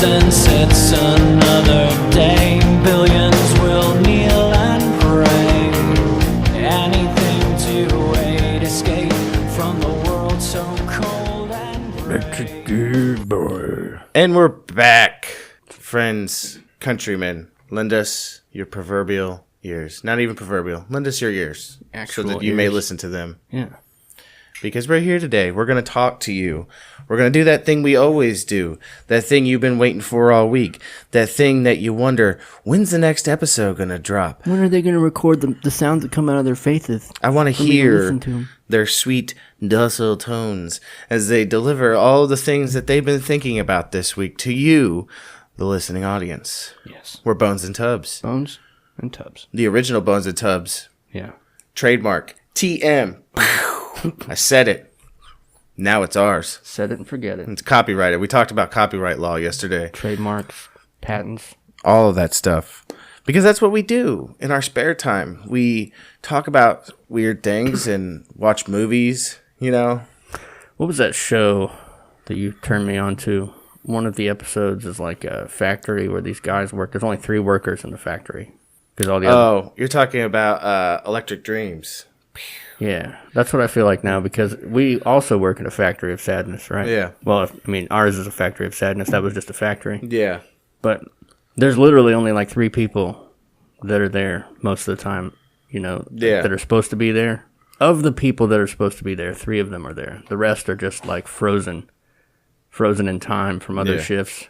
since it's another day, billions will kneel and pray. Anything to aid escape from the world so cold and gray. And we're back, friends, countrymen. Lend us your proverbial ears. Not even proverbial. Lend us your ears. Actual so that you ears. may listen to them. Yeah. Because we're here today. We're going to talk to you. We're going to do that thing we always do. That thing you've been waiting for all week. That thing that you wonder, when's the next episode going to drop? When are they going to record the sounds that come out of their faces? I want to me to hear listen to 'em. their sweet, docile tones as they deliver all the things that they've been thinking about this week to you, the listening audience. Yes. We're Bones and Tubbs. Bones and Tubbs. The original Bones and Tubbs. Yeah. Trademark. TM. I said it. Now it's ours. Set it and forget it. It's copyrighted. We talked about copyright law yesterday. Trademarks, patents. All of that stuff. Because that's what we do in our spare time. We talk about weird things and watch movies, you know. What was that show that you turned me on to? One of the episodes is like a factory where these guys work. There's only 3 workers in the factory. Because all the other... Oh, you're talking about Electric Dreams. Yeah, that's what I feel like now, because we also work at a factory of sadness, right? Yeah. Well, I mean, ours is a factory of sadness. That was just a factory. Yeah. But there's literally only like 3 people that are there most of the time, you know, Yeah. that are supposed to be there. Of the people that are supposed to be there, 3 of them are there. The rest are just like frozen in time from other Yeah. shifts.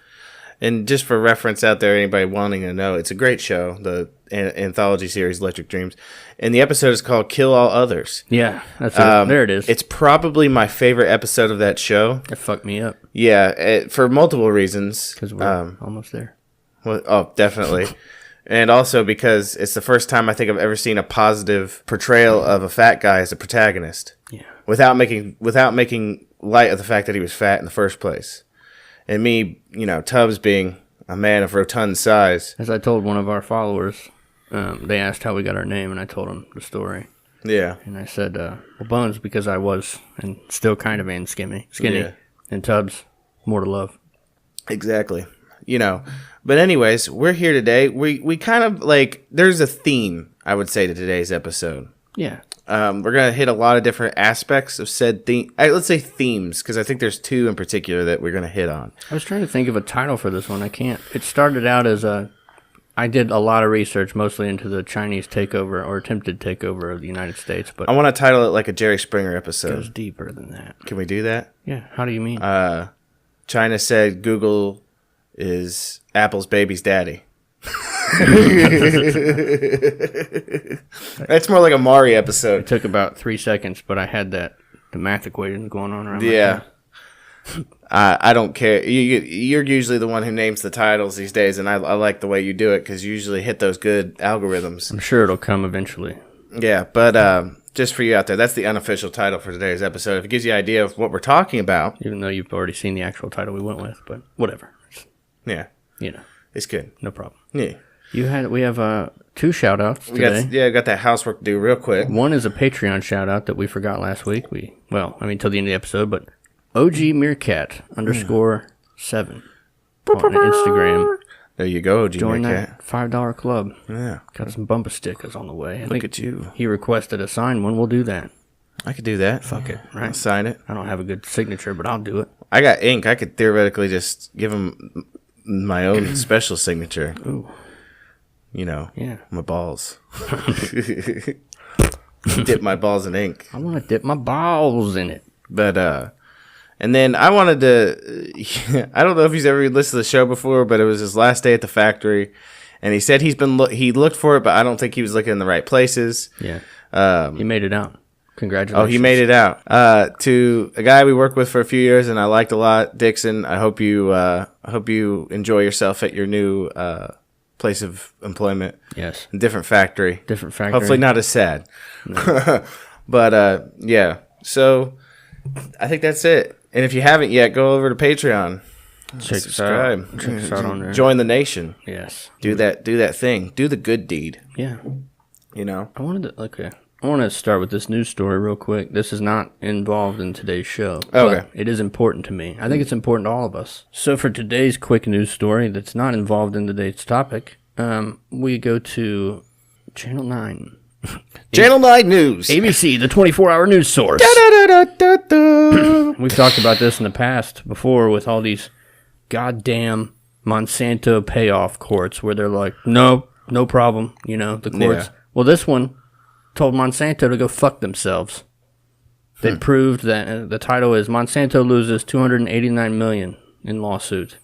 And just for reference out there, anybody wanting to know, it's a great show, the anthology series Electric Dreams. And the episode is called Kill All Others. Yeah, that's it. There it is. It's probably my favorite episode of that show. It fucked me up Yeah, for multiple reasons. because we're almost there. Well, oh, definitely. And also because it's the first time I think I've ever seen a positive portrayal of a fat guy as a protagonist. Yeah. Without making light of the fact that he was fat in the first place. And me, you know, Tubbs being a man of rotund size. As I told one of our followers, they asked how we got our name, and I told them the story. Yeah. And I said, well, Bones, because I was, and still kind of am skinny. Yeah. And Tubbs, more to love. Exactly. You know, but anyways, we're here today. We kind of like, there's a theme, I would say, to today's episode. Yeah. We're going to hit a lot of different aspects of said theme. Let's say themes, because I think there's 2 in particular that we're going to hit on. I was trying to think of a title for this one. I can't. It started out as I did a lot of research, mostly into the Chinese takeover or attempted takeover of the United States, but I want to title it like a Jerry Springer it episode. goes deeper than that. Can we do that? Yeah. How do you mean? China said Google is Apple's baby's daddy. That's more like a Mari It episode. took about 3 seconds, but I had the math equations going on around my Yeah. head. I don't care. You're usually the one who names the titles these days, and I like the way you do it because you usually hit those good algorithms. I'm sure it'll come eventually. Yeah, but just for you out there, that's the unofficial title for today's episode. If it gives you an idea of what we're talking about. Even though you've already seen the actual title we went with, but whatever. Yeah, You know, it's good. no problem. Yeah. We have 2 shout-outs today. Got that housework to do real quick. One is a Patreon shout-out that we forgot last week. Till the end of the episode, but OG Meerkat _7 on Instagram. There you go, G Join Meerkat. that $5 club. Yeah. Got some bumper stickers on the way. I Look at you. He requested a signed one. We'll do that. I could do that. Fuck it, right? I'll sign it. I don't have a good signature, but I'll do it. I got ink. I could theoretically just give him my own special signature. Ooh. You know, Yeah. my balls. Dip my balls in ink. I want to dip my balls in it. But, and then I wanted to, I don't know if he's ever listened to the show before, but it was his last day at the factory. And he said he looked for it, but I don't think he was looking in the right places. Yeah. He made it out. Congratulations. Oh, he made it out. To a guy we worked with for a few years and I liked a lot, Dixon. I hope you enjoy yourself at your new place of employment. Yes. Different factory. Different factory. Hopefully not as sad. No. But yeah. So I think that's it. And if you haven't yet, go over to Patreon. Check Subscribe. Check us out on there. Join the nation. Yes. Do that thing. Do the good deed. Yeah. You know? I wanted to, okay. I want to start with this news story real quick. This is not involved in today's show. Okay. But it is important to me. I think it's important to all of us. So for today's quick news story that's not involved in today's topic, we go to Channel 9. Channel 9 News. ABC, the 24-hour news source. Da-da-da-da-da-da. We've talked about this in the past before with all these goddamn Monsanto payoff courts where they're like, no problem, the courts. Yeah. Well, this one told Monsanto to go fuck themselves. They proved that the title is Monsanto loses $289 million in lawsuit.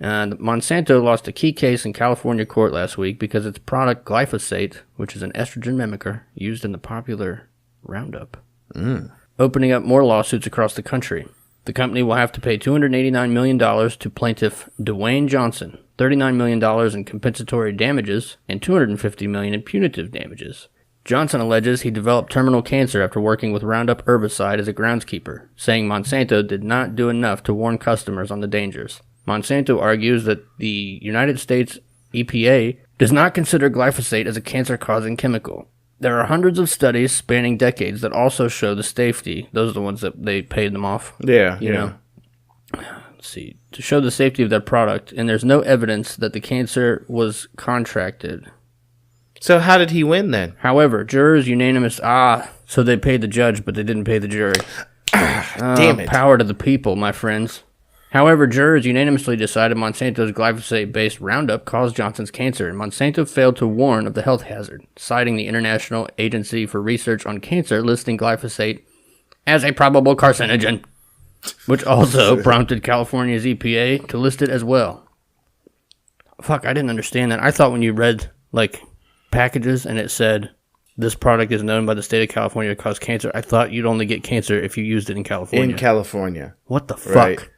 Monsanto lost a key case in California court last week because its product glyphosate, which is an estrogen mimicker used in the popular Roundup, opening up more lawsuits across the country. The company will have to pay $289 million to plaintiff Dwayne Johnson, $39 million in compensatory damages, and $250 million in punitive damages. Johnson alleges he developed terminal cancer after working with Roundup herbicide as a groundskeeper, saying Monsanto did not do enough to warn customers on the dangers. Monsanto argues that the United States EPA does not consider glyphosate as a cancer-causing chemical. There are hundreds of studies spanning decades that also show the safety. Those are the ones that they paid them off. Yeah, You know. Let's see. To show the safety of their product, and there's no evidence that the cancer was contracted. So how did he win then? However, jurors unanimous. So they paid the judge, but they didn't pay the jury. Damn it. Power to the people, my friends. However, jurors unanimously decided Monsanto's glyphosate-based Roundup caused Johnson's cancer, and Monsanto failed to warn of the health hazard, citing the International Agency for Research on Cancer listing glyphosate as a probable carcinogen, which also prompted California's EPA to list it as well. Fuck, I didn't understand that. I thought when you read, packages and it said, this product is known by the state of California to cause cancer, I thought you'd only get cancer if you used it in California. In California. What the fuck? Right.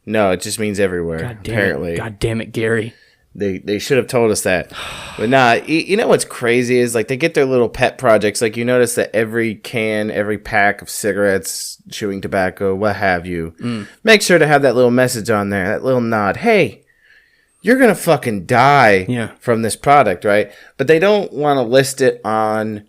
No, it just means everywhere, apparently. God damn it, Gary. They should have told us that. But nah, you know what's crazy is, they get their little pet projects. You notice that every can, every pack of cigarettes, chewing tobacco, what have you, make sure to have that little message on there, that little nod. Hey, you're going to fucking die from this product, right? But they don't want to list it on,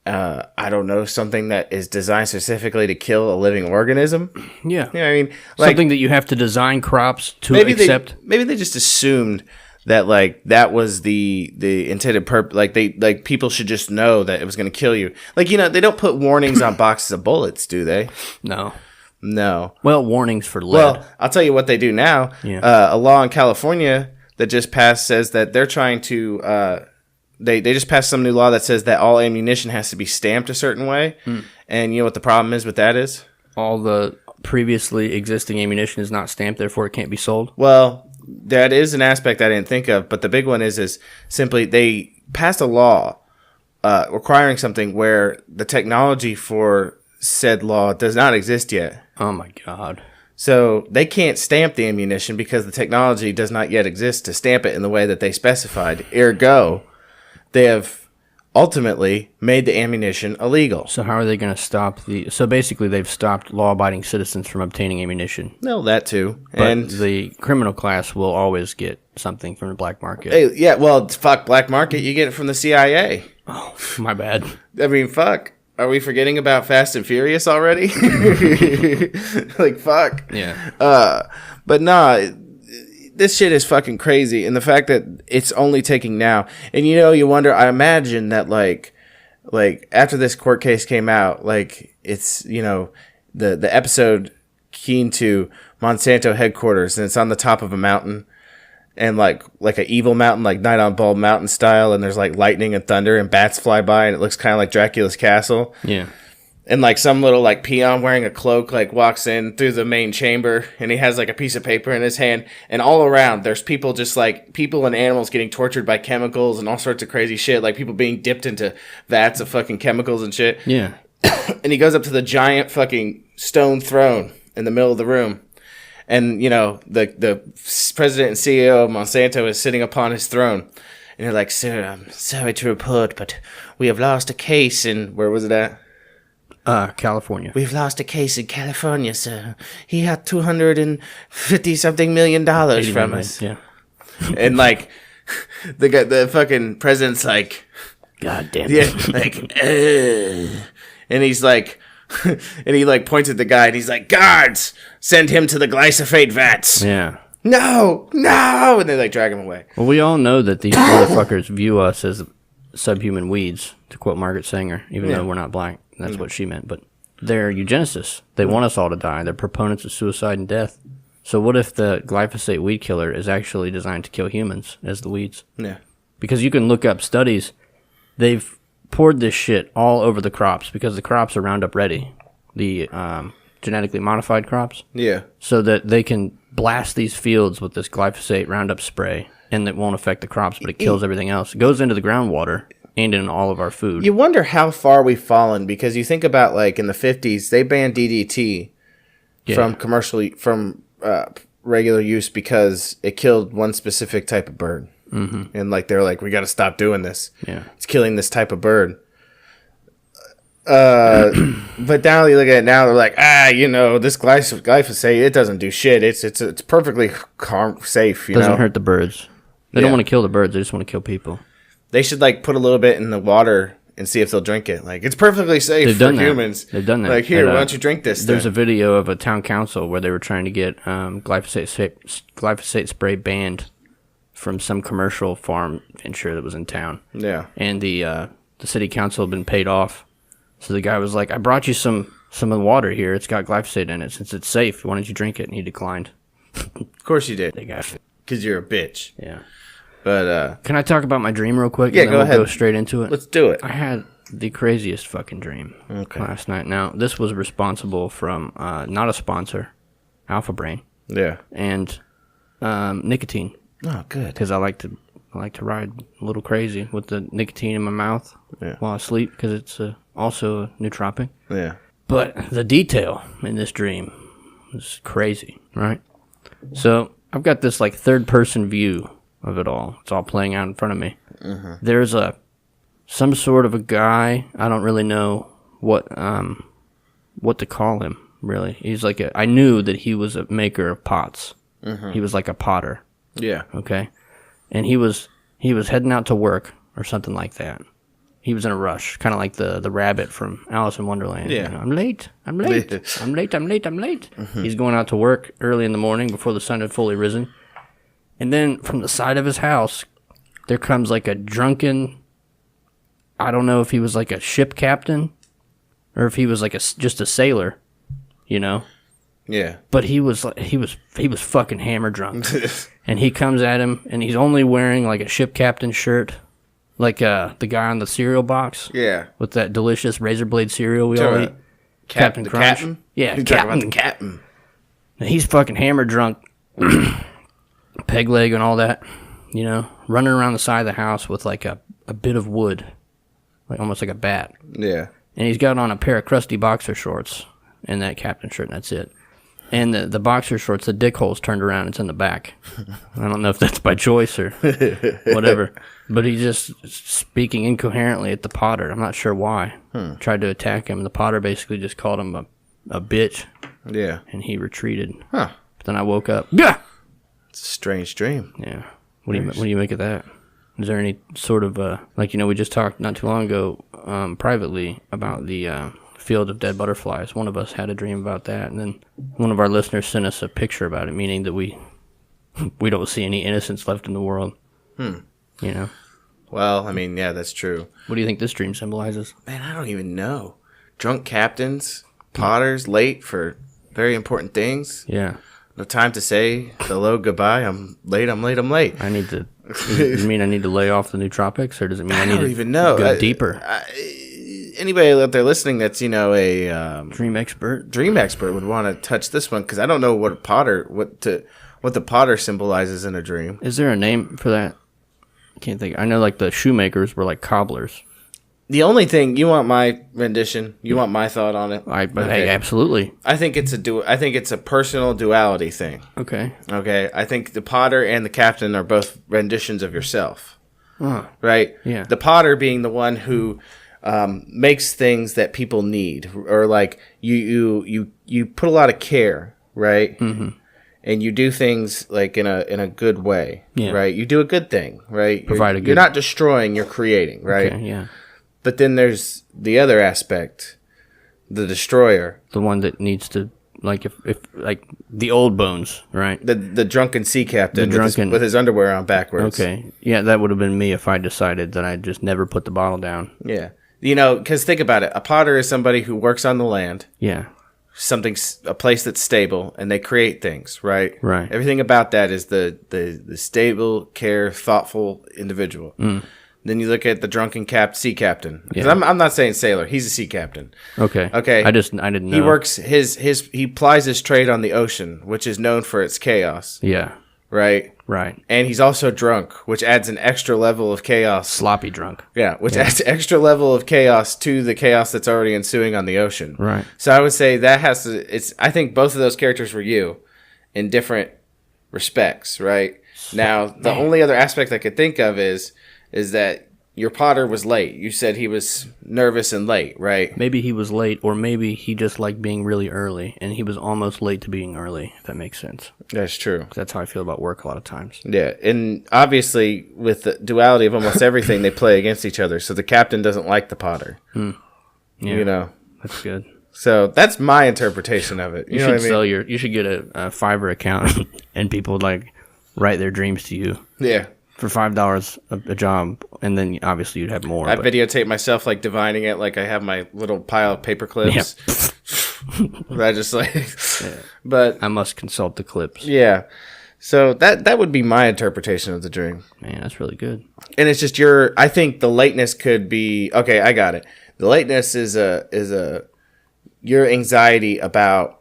I don't know, something that is designed specifically to kill a living organism. Yeah. You know what I mean? Something that you have to design crops to accept. Maybe they just assumed that, that was the intended purpose. People should just know that it was going to kill you. They don't put warnings on boxes of bullets, do they? No. Well, warnings for lead. Well, I'll tell you what they do now. Yeah. A law in California that just passed says that they're trying to they just passed some new law that says that all ammunition has to be stamped a certain way. And you know what the problem is with that is? All the previously existing ammunition is not stamped, therefore it can't be sold? Well, that is an aspect I didn't think of, but the big one is simply they passed a law requiring something where the technology for said law does not exist yet. Oh my God. So they can't stamp the ammunition because the technology does not yet exist to stamp it in the way that they specified. Ergo, they have ultimately made the ammunition illegal. So how are they going to stop So basically they've stopped law-abiding citizens from obtaining ammunition. No, that too. But and the criminal class will always get something from the black market. Hey, yeah, well, fuck black market. You get it from the CIA. Oh, my bad. I mean, fuck. Are we forgetting about Fast and Furious already? Fuck. Yeah. But nah, this shit is fucking crazy. And the fact that it's only taking now. And you wonder, I imagine that after this court case came out, it's, the episode keen to Monsanto headquarters and it's on the top of a mountain. And like an evil mountain, like Night on Bald Mountain style, and there's lightning and thunder and bats fly by, and it looks kind of like Dracula's castle. Yeah. And some little peon wearing a cloak walks in through the main chamber, and he has a piece of paper in his hand, and all around there's people just people and animals getting tortured by chemicals and all sorts of crazy shit, people being dipped into vats of fucking chemicals and shit. Yeah. And he goes up to the giant fucking stone throne in the middle of the room. And, the president and CEO of Monsanto is sitting upon his throne. And they're like, sir, I'm sorry to report, but we have lost a case in... Where was it at? California. We've lost a case in California, sir. He had $250-something million from us. Yeah. And, the fucking president's like, God damn Yeah, it. like, and he's like, and he like points at the guy, and he's like, guards, send him to the glyphosate vats. Yeah. No, no, and they like drag him away. Well, we all know that these motherfuckers view us as subhuman weeds, to quote Margaret Sanger, even though we're not black. That's what she meant. But they're eugenicists. They want us all to die. They're proponents of suicide and death. So what if the glyphosate weed killer is actually designed to kill humans as the weeds? Yeah. Because you can look up studies. They've poured this shit all over the crops because the crops are Roundup ready. The genetically modified crops. Yeah. So that they can blast these fields with this glyphosate Roundup spray, and it won't affect the crops, but it kills everything else. It goes into the groundwater and in all of our food. You wonder how far we've fallen, because you think about, like, in the 50s, they banned DDT from regular use because it killed one specific type of bird. Mm-hmm. And, like, they're like, we got to stop doing this. Yeah. It's killing this type of bird. But now you look at it now, they're like, this glyphosate, it doesn't do shit. It's perfectly safe. Doesn't hurt the birds. They don't want to kill the birds. They just want to kill people. They should like put a little bit in the water and see if they'll drink it. Like, it's perfectly safe for humans. They've done that. Like, here, why don't you drink this? There's a video of a town council where they were trying to get glyphosate spray banned from some commercial farm venture that was in town. Yeah, and the city council had been paid off. So the guy was like, I brought you some of the water here. It's got glyphosate in it. Since it's safe, why don't you drink it? And he declined. Of course you did. They got because you're a bitch. Yeah. But can I talk about my dream real quick? Yeah, and then go we'll ahead. Go straight into it. Let's do it. I had the craziest fucking dream last night. Now, this was responsible from not a sponsor, Alpha Brain, Yeah. and nicotine, Oh, good. because I like to ride a little crazy with the nicotine in my mouth while I sleep, because it's also a nootropic. Yeah. But the detail in this dream was crazy, right? So I've got this like third person view of it all. It's all playing out in front of me. Mm-hmm. There's some sort of a guy. I don't really know what to call him. Really, he's like I knew that he was a maker of pots. Mm-hmm. He was like a potter. Yeah. Okay, and he was heading out to work or something like that. He was in a rush, kind of like the rabbit from Alice in Wonderland. Yeah. You know, I'm late. I'm late. I'm late. I'm late. I'm late. Mm-hmm. He's going out to work early in the morning before the sun had fully risen. And then from the side of his house, there comes like a drunken, I don't know if he was like a ship captain or if he was like just a sailor, you know? Yeah. But he was fucking hammer drunk. And he comes at him and he's only wearing like a ship captain shirt. Like the guy on the cereal box. Yeah. With that delicious razor blade cereal we all eat. Captain Crunch. Captain? Yeah, You're Captain. talking about the captain. And he's fucking hammer drunk. Peg leg and all that. You know, running around the side of the house with like a bit of wood. Like almost like a bat. Yeah. And he's got on a pair of crusty boxer shorts and that captain shirt, and that's it. And the boxer shorts, the dick hole's turned around. It's in the back. I don't know if that's by choice or whatever. But he's just speaking incoherently at the potter. I'm not sure why. Tried to attack him. The potter basically just called him a bitch. Yeah. And he retreated. Huh. But then I woke up. Yeah. It's a strange dream. Yeah. What do you make of that? Is there any sort of we just talked not too long ago privately about the field of dead butterflies. One of us had a dream about that, and then one of our listeners sent us a picture about it, meaning that we don't see any innocence left in the world. You know. Well, I mean, yeah, that's true. What do you think this dream symbolizes? Man, I don't even know. Drunk captains, potters, late for very important things. Yeah. No time to say hello, goodbye. I'm late. I'm late. I'm late. I need to. You mean I need to lay off the nootropics, or does it mean I need don't even know. Go deeper? Anybody out there listening that's a Dream expert would want to touch this one, because I don't know what the potter symbolizes in a dream. Is there a name for that? I can't think. I know like the shoemakers were like cobblers. The only thing, you want my rendition? You want my thought on it? Hey, absolutely. I think it's a personal duality thing. Okay. Okay. I think the potter and the captain are both renditions of yourself. Right? Yeah. The potter being the one who makes things that people need, or like you put a lot of care, right? Mm-hmm. and you do things like in a good way, Yeah. right? You do a good thing, right? Provide a good- You're not destroying, you're creating, right? Okay, yeah. But then there's the other aspect, the destroyer, The one that needs to, like, if like the old bones, right? the drunken sea captain The drunken- with his underwear on backwards. Okay. Yeah, that would have been me if I decided that I'd just never put the bottle down. Yeah. Because think about it. A potter is somebody who works on the land, Yeah. a place that's stable, and they create things, right? Right. Everything about that is the stable, thoughtful individual. Then you look at the drunken sea captain. 'Cause Yeah. I'm not saying sailor. He's a sea captain. Okay. Okay. I didn't know. He works he plies his trade on the ocean, which is known for its chaos, Yeah. right? Right. And he's also drunk, which adds an extra level of chaos. Sloppy drunk. Yeah, which adds extra level of chaos to the chaos that's already ensuing on the ocean. Right. So I would say that has to. I think both of those characters were you, in different respects, right? Now the only other aspect I could think of is that your potter was late. You said he was nervous and late, right? Maybe he was late, or maybe he just liked being really early, and he was almost late to being early, if that makes sense. That's true. That's how I feel about work a lot of times. Yeah, and obviously with the duality of almost everything, they play against each other. So the captain doesn't like the potter. Yeah. You know. That's good. So that's my interpretation of it. You know should what I mean? sell you should get a Fiverr account and people like write their dreams to you Yeah. for $5 a job, and then obviously you'd have more. I but- videotape myself like divining it, like I have my little pile of paper clips. I just like, but I must consult the clips. yeah. So that would be my interpretation of the dream, Man, that's really good. and it's just I think the lateness could be okay. I got it. The lateness is your anxiety about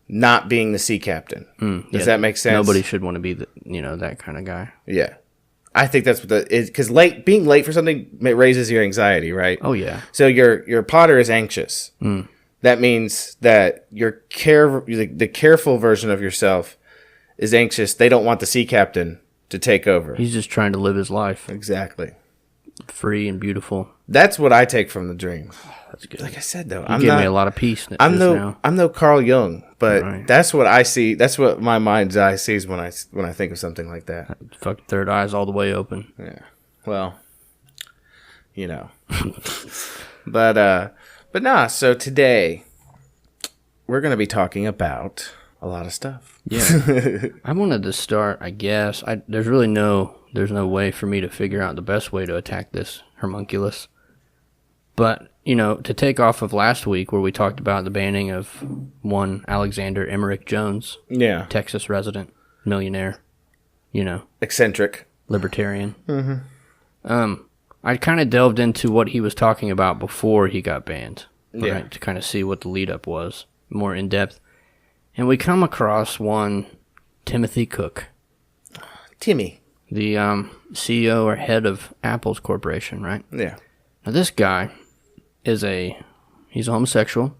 not being the sea captain. Does that make sense? Nobody should want to be that kind of guy. Yeah. I think that's what because being late for something raises your anxiety, right? Oh yeah. So your potter is anxious. That means that the careful version of yourself is anxious. They don't want the sea captain to take over. He's just trying to live his life Exactly. free and beautiful. That's what I take from the dream. That's good. Like I said, though, You gave me a lot of peace. I'm now. no Carl Jung, but Right. that's what I see. That's what my mind's eye sees when I think of something like that. Fucking third eye's all the way open. Yeah. Well, but nah. So today we're gonna be talking about a lot of stuff. Yeah. I wanted to start, I guess. There's no way for me to figure out the best way to attack this homunculus. But, to take off of last week where we talked about the banning of one Alexander Emmerich Jones, Yeah. Texas resident, millionaire, Eccentric. libertarian. I kind of delved into what he was talking about before he got banned, Yeah. right, to kind of see what the lead up was more in depth. And we come across one Timothy Cook, Timmy. the CEO or head of Apple's corporation, right? Yeah. Now this guy he's a homosexual,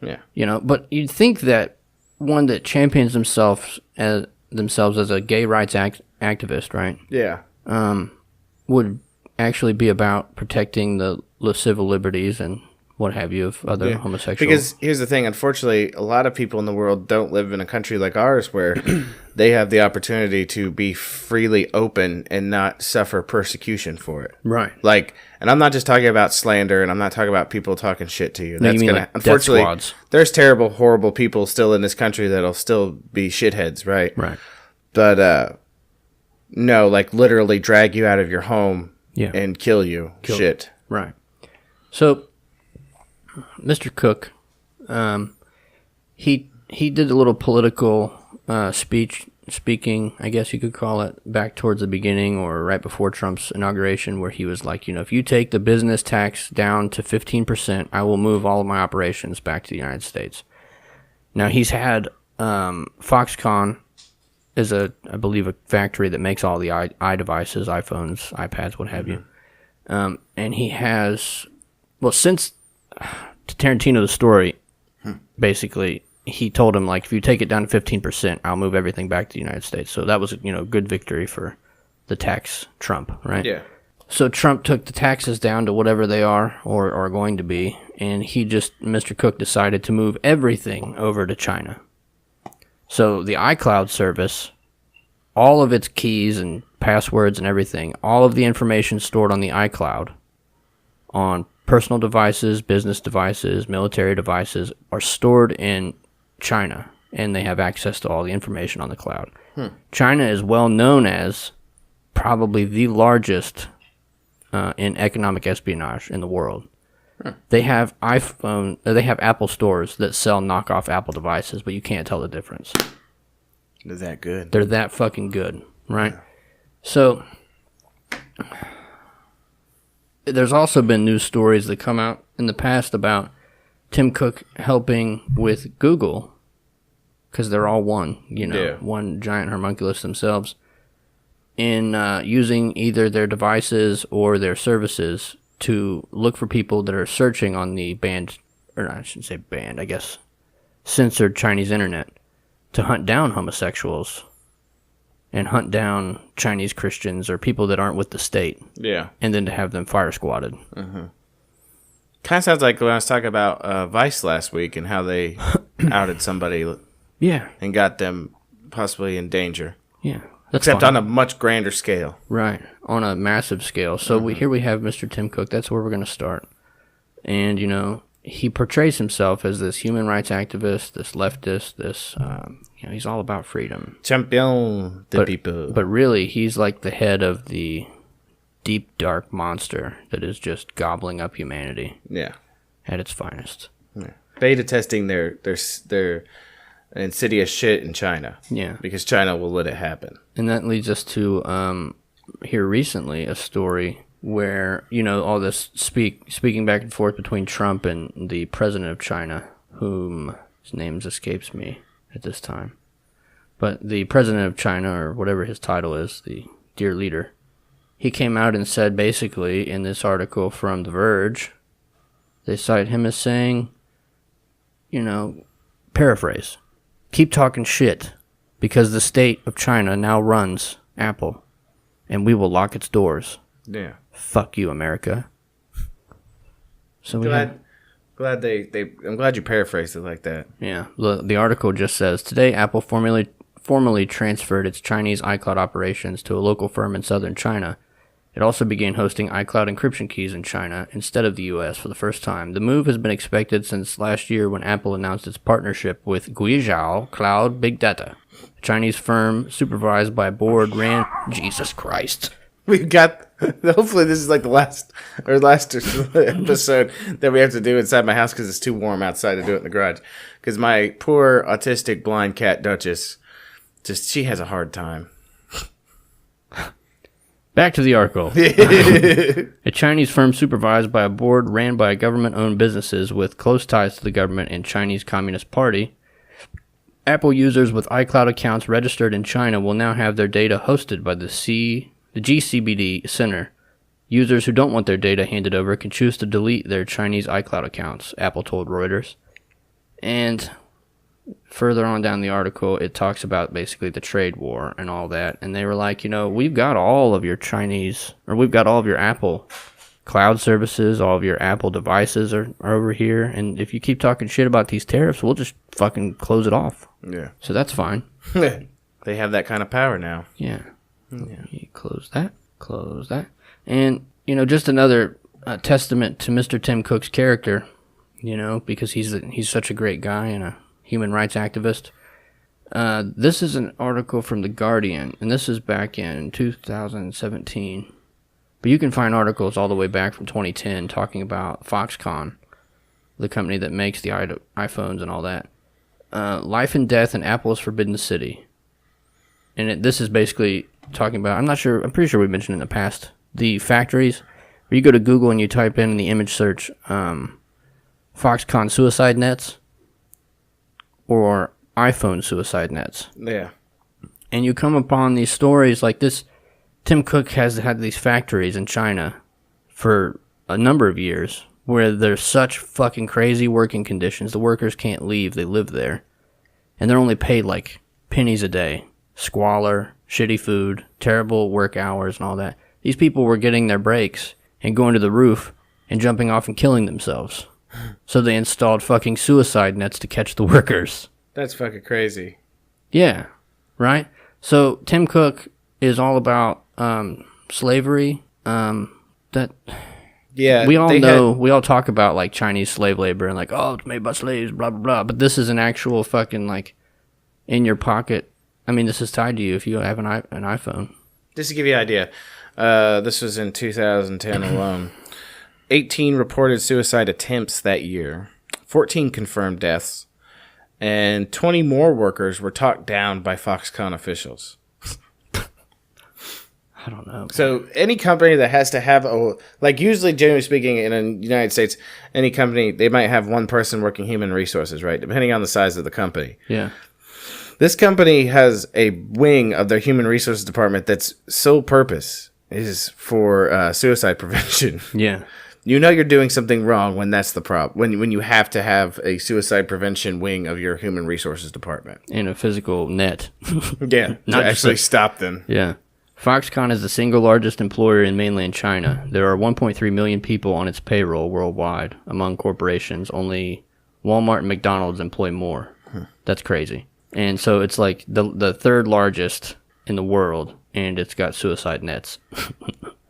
Yeah. but you'd think that one that champions themselves as a gay rights activist, right, Yeah. would actually be about protecting the civil liberties and what have you of other homosexuals. Because here's the thing, unfortunately, a lot of people in the world don't live in a country like ours where they have the opportunity to be freely open and not suffer persecution for it. Right. Like, and I'm not just talking about slander, and I'm not talking about people talking shit to you. No, you mean like unfortunately, death squads. there's terrible, horrible people still in this country that'll still be shitheads, right? Right. But no, like literally drag you out of your home and kill you. Shit. Right. So, Mr. Cook, he did a little political speaking, I guess you could call it, back towards the beginning or right before Trump's inauguration, where he was like, if you take the business tax down to 15%, I will move all of my operations back to the United States. Now, he's had Foxconn is I believe a factory that makes all the iDevices, iPhones, iPads, what have you. And he has, since to Tarantino the story, basically, he told him, like, if you take it down to 15%, I'll move everything back to the United States. So that was, a good victory for the tax Trump, right? Yeah. So Trump took the taxes down to whatever they are or are going to be, and Mr. Cook decided to move everything over to China. So the iCloud service, all of its keys and passwords and everything, all of the information stored on the iCloud, on personal devices, business devices, military devices, are stored in China, and they have access to all the information on the cloud. China is well known as probably the largest in economic espionage in the world. They have Apple stores that sell knockoff Apple devices, but you can't tell the difference. Is that good? They're that fucking good, right? So there's also been news stories that come out in the past about Tim Cook helping with Google, because they're all one, one giant homunculus themselves, in using either their devices or their services to look for people that are searching on the censored Chinese internet, to hunt down homosexuals and hunt down Chinese Christians or people that aren't with the state. Yeah. And then to have them fire squatted. Kind of sounds like when I was talking about Vice last week and how they outed somebody and got them possibly in danger. Yeah. Except on a much grander scale. Right. On a massive scale. So here we have Mr. Tim Cook. That's where we're going to start. And, he portrays himself as this human rights activist, this leftist, this, he's all about freedom. Champion de people. But really, he's like the head of the deep, dark monster that is just gobbling up humanity. Yeah. At its finest. Yeah. Beta testing their insidious shit in China. Yeah. Because China will let it happen. And that leads us to here recently a story where, all this speaking back and forth between Trump and the president of China, whom his name escapes me at this time. But the president of China, or whatever his title is, the dear leader, he came out and said basically in this article from The Verge, they cite him as saying, paraphrase, keep talking shit because the state of China now runs Apple and we will lock its doors. Yeah. Fuck you, America. So I'm glad you paraphrased it like that. Yeah. The article just says, today Apple formally transferred its Chinese iCloud operations to a local firm in southern China. It also began hosting iCloud encryption keys in China instead of the U.S. for the first time. The move has been expected since last year when Apple announced its partnership with Guizhou Cloud Big Data, a Chinese firm supervised by a board ran... Jesus Christ. We've got... Hopefully this is like the last episode that we have to do inside my house because it's too warm outside to do it in the garage. Because my poor autistic blind cat Duchess, she has a hard time. Back to the article. A Chinese firm supervised by a board ran by government-owned businesses with close ties to the government and Chinese Communist Party. Apple users with iCloud accounts registered in China will now have their data hosted by the GCBD Center. Users who don't want their data handed over can choose to delete their Chinese iCloud accounts, Apple told Reuters. And further on down the article, it talks about basically the trade war and all that. And they were like, we've got all of your Apple cloud services, all of your Apple devices are over here. And if you keep talking shit about these tariffs, we'll just fucking close it off. Yeah. So that's fine. They have that kind of power now. Yeah. Close that. And, just another testament to Mr. Tim Cook's character, because he's such a great guy and a human rights activist. This is an article from The Guardian, and this is back in 2017. But you can find articles all the way back from 2010 talking about Foxconn, the company that makes the iPhones and all that. Life and Death in Apple's Forbidden City. And this is basically talking about, I'm pretty sure we mentioned in the past, the factories where you go to Google and you type in the image search Foxconn suicide nets or iPhone suicide nets. Yeah. And you come upon these stories like this. Tim Cook has had these factories in China for a number of years where there's such fucking crazy working conditions. The workers can't leave. They live there. And they're only paid like pennies a day. Squalor, shitty food, terrible work hours and all that. These people were getting their breaks and going to the roof and jumping off and killing themselves. So they installed fucking suicide nets to catch the workers. That's fucking crazy. Yeah, right? So Tim Cook is all about slavery. That Yeah, we all know, we all talk about like Chinese slave labor and like, oh, it's made by slaves, blah, blah, blah. But this is an actual fucking like in your pocket. I mean, this is tied to you if you have an iPhone. Just to give you an idea, this was in 2010 alone. 18 reported suicide attempts that year, 14 confirmed deaths, and 20 more workers were talked down by Foxconn officials. I don't know. So any company that has to have usually, generally speaking, in the United States, any company, they might have one person working human resources, right? Depending on the size of the company. Yeah. This company has a wing of their human resources department that's sole purpose is for suicide prevention. Yeah. You know you're doing something wrong when that's the problem. When you have to have a suicide prevention wing of your human resources department. And a physical net. Yeah. Not to actually stop them. Yeah. Foxconn is the single largest employer in mainland China. There are 1.3 million people on its payroll worldwide. Among corporations, only Walmart and McDonald's employ more. That's crazy. And so it's like the third largest in the world, and it's got suicide nets.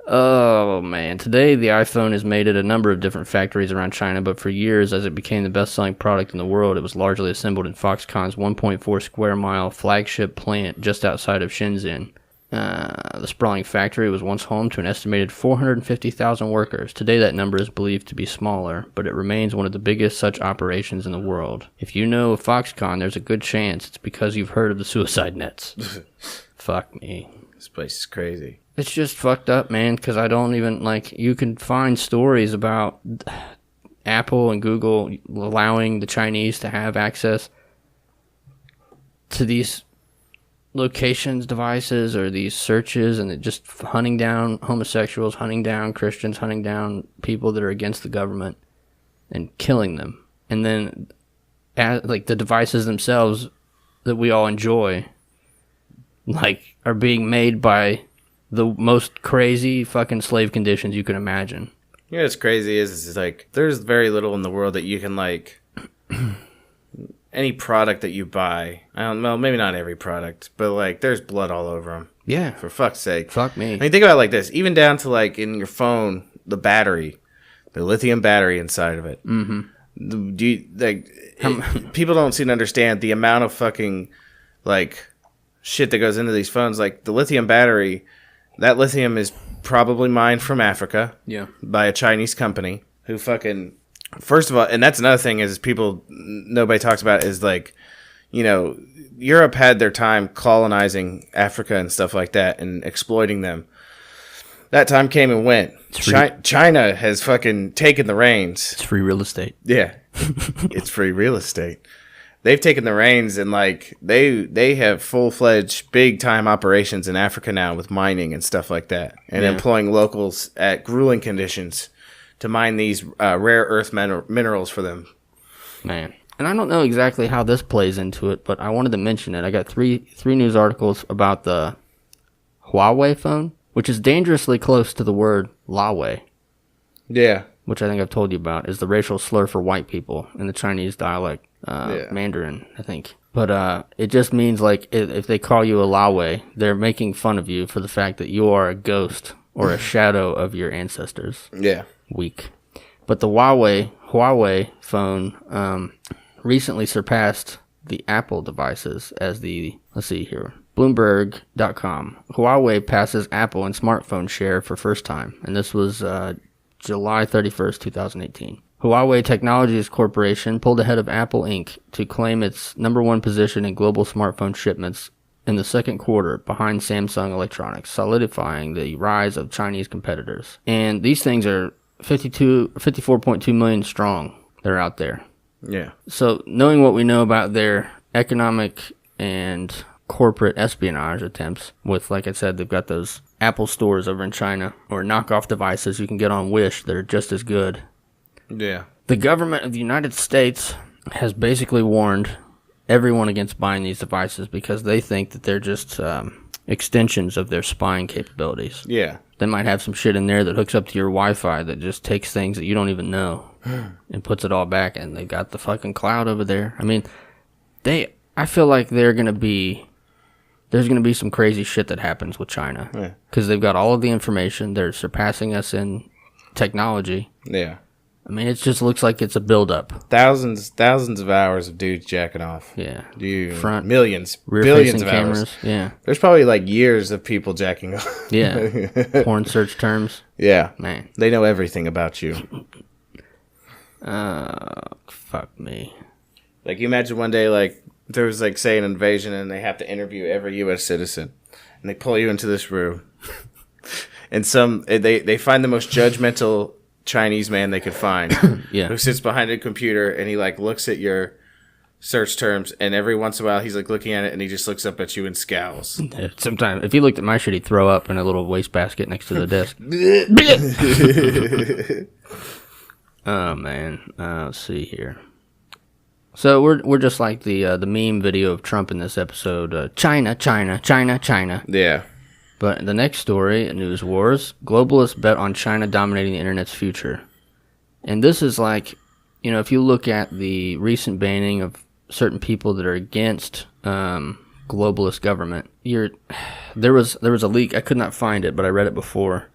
Oh, man. Today, the iPhone is made at a number of different factories around China, but for years, as it became the best-selling product in the world, it was largely assembled in Foxconn's 1.4 square mile flagship plant just outside of Shenzhen. The sprawling factory was once home to an estimated 450,000 workers. Today, that number is believed to be smaller, but it remains one of the biggest such operations in the world. If you know of Foxconn, there's a good chance it's because you've heard of the suicide nets. Fuck me. This place is crazy. It's just fucked up, man, because I don't even, like, you can find stories about Apple and Google allowing the Chinese to have access to these locations, devices, or these searches, and it just hunting down homosexuals, hunting down Christians, hunting down people that are against the government, and killing them. And then, like, the devices themselves that we all enjoy, like, are being made by the most crazy fucking slave conditions you can imagine. You know what's crazy is like, there's very little in the world that you can, like, any product that you buy, I don't know, maybe not every product, but, like, there's blood all over them. Yeah. For fuck's sake. Fuck me. I mean, think about it like this. Even down to, like, in your phone, the battery, the lithium battery inside of it. Mm-hmm. People don't seem to understand the amount of fucking, like, shit that goes into these phones. Like, the lithium battery, that lithium is probably mined from Africa. Yeah. By a Chinese company who fucking... First of all, and that's another thing is nobody talks about is, like, you know, Europe had their time colonizing Africa and stuff like that and exploiting them. That time came and went. China has fucking taken the reins. It's free real estate. Yeah. It's free real estate. They've taken the reins and, like, they have full-fledged big-time operations in Africa now with mining and stuff like that. And employing locals at grueling conditions to mine these rare earth minerals for them. Man. And I don't know exactly how this plays into it, but I wanted to mention it. I got three news articles about the Huawei phone, which is dangerously close to the word Lawei. Yeah. Which I think I've told you about, is the racial slur for white people in the Chinese dialect, Mandarin, I think. But it just means, like, if they call you a Lawei, they're making fun of you for the fact that you are a ghost or a shadow of your ancestors. Yeah. Weak. But the Huawei phone recently surpassed the Apple devices as the, let's see here, Bloomberg.com. Huawei passes Apple in smartphone share for first time, and this was July 31st, 2018. Huawei Technologies Corporation pulled ahead of Apple Inc. to claim its number one position in global smartphone shipments in the second quarter, behind Samsung Electronics, solidifying the rise of Chinese competitors. And these things are 54.2 million strong. They're out there. Yeah. So knowing what we know about their economic and corporate espionage attempts with, like I said, they've got those Apple stores over in China or knockoff devices you can get on Wish that are just as good. Yeah. The government of the United States has basically warned everyone against buying these devices because they think that they're just extensions of their spying capabilities. Yeah. They might have some shit in there that hooks up to your Wi-Fi that just takes things that you don't even know and puts it all back, and they got the fucking cloud over there. I mean, they I feel like there's going to be some crazy shit that happens with China. Because they've got all of the information. They're surpassing us in technology. Yeah. I mean, it just looks like it's a buildup. Thousands of hours of dudes jacking off. Yeah. Front, millions, billions of cameras. hours. Yeah. There's probably like years of people jacking off. Yeah. Porn search terms. Yeah. Man. They know everything about you. Fuck me. Like, you imagine one day, like, there was, like, say, an invasion, and they have to interview every U.S. citizen. And they pull you into this room. And they find the most judgmental Chinese man they could find. Yeah. Who sits behind a computer, and he, like, looks at your search terms, and every once in a while, he's, like, looking at it, and he just looks up at you and scowls. Sometimes, if he looked at my shit, he'd throw up in a little wastebasket next to the desk. Oh, man. Let's see here. So we're just like the meme video of Trump in this episode. China, China, China, China. Yeah. But the next story, News Wars, globalists bet on China dominating the internet's future. And this is like, if you look at the recent banning of certain people that are against globalist government, there was a leak. I could not find it, but I read it before.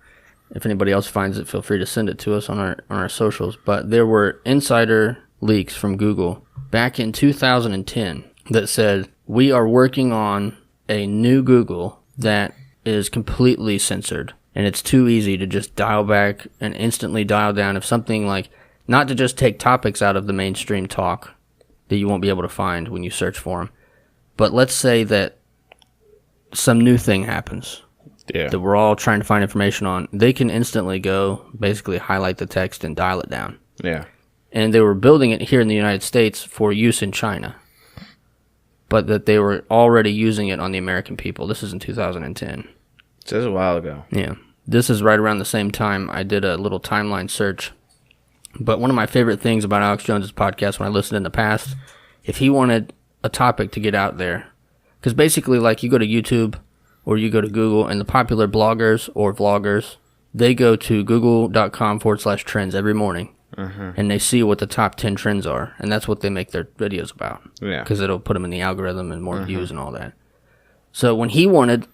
If anybody else finds it, feel free to send it to us on our socials. But there were insider leaks from Google back in 2010 that said, we are working on a new Google that is completely censored. And it's too easy to just dial back and instantly dial down if something like, not to just take topics out of the mainstream talk that you won't be able to find when you search for them. But let's say that some new thing happens that we're all trying to find information on. They can instantly go, basically highlight the text and dial it down. Yeah. And they were building it here in the United States for use in China. But that they were already using it on the American people. This is in 2010. Just a while ago. Yeah. This is right around the same time I did a little timeline search. But one of my favorite things about Alex Jones's podcast when I listened in the past, if he wanted a topic to get out there, because basically like you go to YouTube or you go to Google and the popular bloggers or vloggers, they go to google.com/trends every morning. And they see what the top 10 trends are. And that's what they make their videos about. Yeah. Because it'll put them in the algorithm and more views and all that. So when he wanted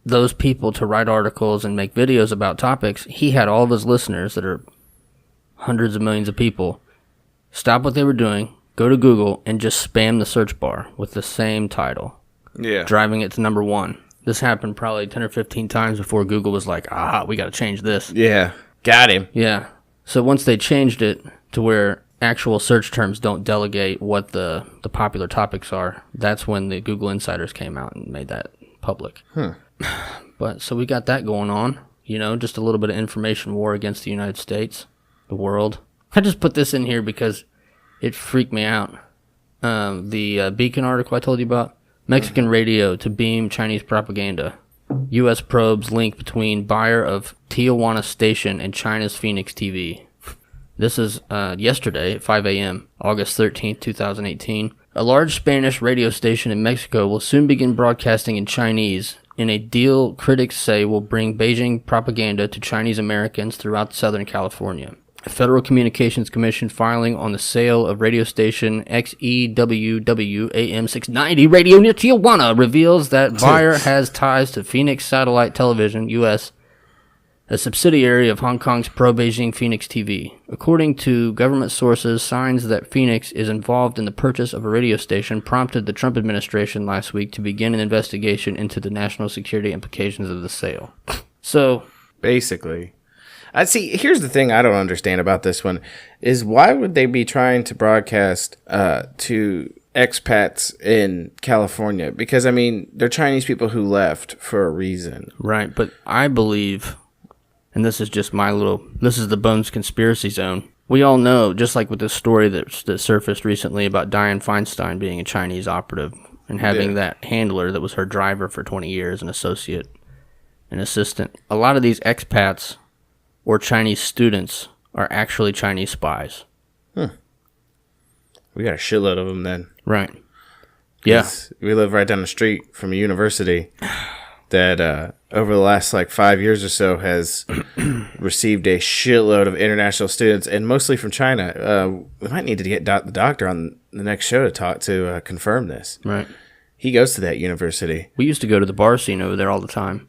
those people to write articles and make videos about topics, he had all of his listeners that are hundreds of millions of people stop what they were doing, go to Google, and just spam the search bar with the same title. Yeah. Driving it to number one. This happened probably 10 or 15 times before Google was like, we got to change this. Yeah. Got him. Yeah. So once they changed it to where actual search terms don't delegate what the popular topics are, that's when the Google insiders came out and made that public. But so we got that going on, just a little bit of information war against the United States, the world. I just put this in here because it freaked me out. The Beacon article I told you about, Mexican radio to beam Chinese propaganda. U.S. probes link between buyer of Tijuana station and China's Phoenix TV. This is yesterday at 5 a.m., August 13th, 2018. A large Spanish radio station in Mexico will soon begin broadcasting in Chinese in a deal critics say will bring Beijing propaganda to Chinese Americans throughout Southern California. A Federal Communications Commission filing on the sale of radio station XEWW AM 690 radio near Tijuana reveals that buyer has ties to Phoenix Satellite Television, U.S., a subsidiary of Hong Kong's pro-Beijing Phoenix TV. According to government sources, signs that Phoenix is involved in the purchase of a radio station prompted the Trump administration last week to begin an investigation into the national security implications of the sale. So, basically, I see. Here's the thing I don't understand about this one is why would they be trying to broadcast to expats in California? Because I mean, they're Chinese people who left for a reason, right? But I believe, and this is just this is the Bones conspiracy zone. We all know, just like with this story that surfaced recently about Dianne Feinstein being a Chinese operative and having that handler that was her driver for 20 years, an associate, an assistant. A lot of these expats or Chinese students are actually Chinese spies. We got a shitload of them then. Right. Yeah. We live right down the street from a university that over the last 5 years or so has received a shitload of international students, and mostly from China. We might need to get the doctor on the next show to talk to confirm this. Right. He goes to that university. We used to go to the bar scene over there all the time.